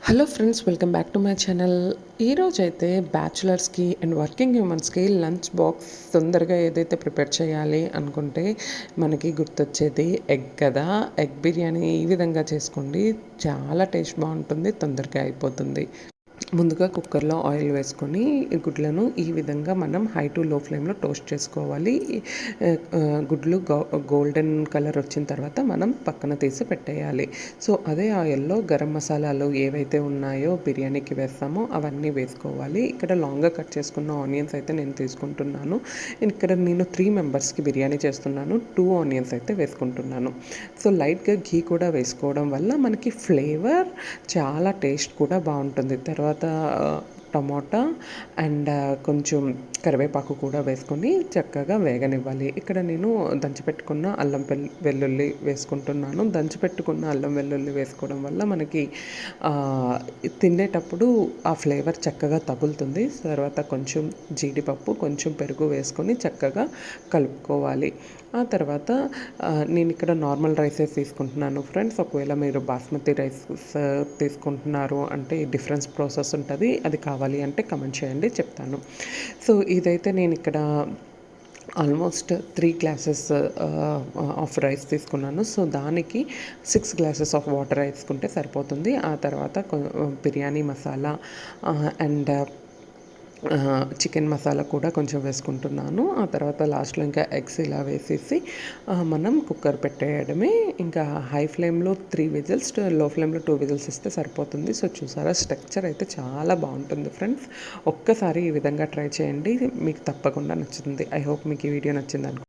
Hello friends, welcome back to my channel. ఈరోజైతే బ్యాచులర్స్కి and working హ్యూమన్స్కి lunch box తొందరగా ఏదైతే prepare చేయాలి అనుకుంటే మనకి గుర్తొచ్చేది ఎగ్ కదా. ఎగ్ బిర్యానీ ఈ విధంగా చేసుకోండి, చాలా టేస్ట్ బాగుంటుంది, తొందరగా అయిపోతుంది. ముందుగా కుక్కర్లో ఆయిల్ వేసుకొని గుడ్లను ఈ విధంగా మనం హై టు లో ఫ్లేమ్లో టోస్ట్ చేసుకోవాలి. గుడ్లు గోల్డెన్ కలర్ వచ్చిన తర్వాత మనం పక్కన తీసి పెట్టేయాలి. సో అదే ఆయిల్లో గరం మసాలాలు ఏవైతే ఉన్నాయో బిర్యానీకి వేస్తామో అవన్నీ వేసుకోవాలి. ఇక్కడ లాంగ్గా కట్ చేసుకున్న ఆనియన్స్ అయితే నేను తీసుకుంటున్నాను. ఇక్కడ నేను 3 మెంబర్స్కి బిర్యానీ చేస్తున్నాను. 2 ఆనియన్స్ అయితే వేసుకుంటున్నాను. సో లైట్గా ఘీ కూడా వేసుకోవడం వల్ల మనకి ఫ్లేవర్ చాలా టేస్ట్ కూడా బాగుంటుంది. తర్వాత టమోటా అండ్ కొంచెం కరివేపాకు కూడా వేసుకొని చక్కగా వేగనివ్వాలి. ఇక్కడ నేను దంచిపెట్టుకున్న అల్లం వెల్లుల్లి వేసుకుంటున్నాను. దంచిపెట్టుకున్న అల్లం వెల్లుల్లి వేసుకోవడం వల్ల మనకి తినేటప్పుడు ఆ ఫ్లేవర్ చక్కగా తగులుతుంది. తర్వాత కొంచెం జీడిపప్పు, కొంచెం పెరుగు వేసుకొని చక్కగా కలుపుకోవాలి. ఆ తర్వాత నేను ఇక్కడ నార్మల్ రైసే తీసుకుంటున్నాను ఫ్రెండ్స్. ఒకవేళ మీరు బాస్మతి రైస్ తీసుకుంటున్నారు అంటే డిఫరెన్స్ ప్రాసెస్ ఉంటుంది. అది కావాలి అంటే కమెంట్ చేయండి, చెప్తాను. సో ఇదైతే నేను ఇక్కడ ఆల్మోస్ట్ 3 గ్లాసెస్ ఆఫ్ రైస్ తీసుకున్నాను. సో దానికి 6 గ్లాసెస్ ఆఫ్ వాటర్ వేసుకుంటే సరిపోతుంది. ఆ తర్వాత బిర్యానీ మసాలా అండ్ చికెన్ మసాలా కూడా కొంచెం వేసుకుంటున్నాను. ఆ తర్వాత లాస్ట్లో ఇంకా ఎగ్స్ ఇలా వేసేసి మనం కుక్కర్ పెట్టేయడమే. ఇంకా హై ఫ్లేమ్లో 3 విజిల్స్, లో ఫ్లేమ్లో 2 విజిల్స్ ఇస్తే సరిపోతుంది. సో చూసారా, స్ట్రక్చర్ అయితే చాలా బాగుంటుంది ఫ్రెండ్స్. ఒక్కసారి ఈ విధంగా ట్రై చేయండి, మీకు తప్పకుండా నచ్చుతుంది. ఐ హోప్ మీకు ఈ వీడియో నచ్చింది అనుకో.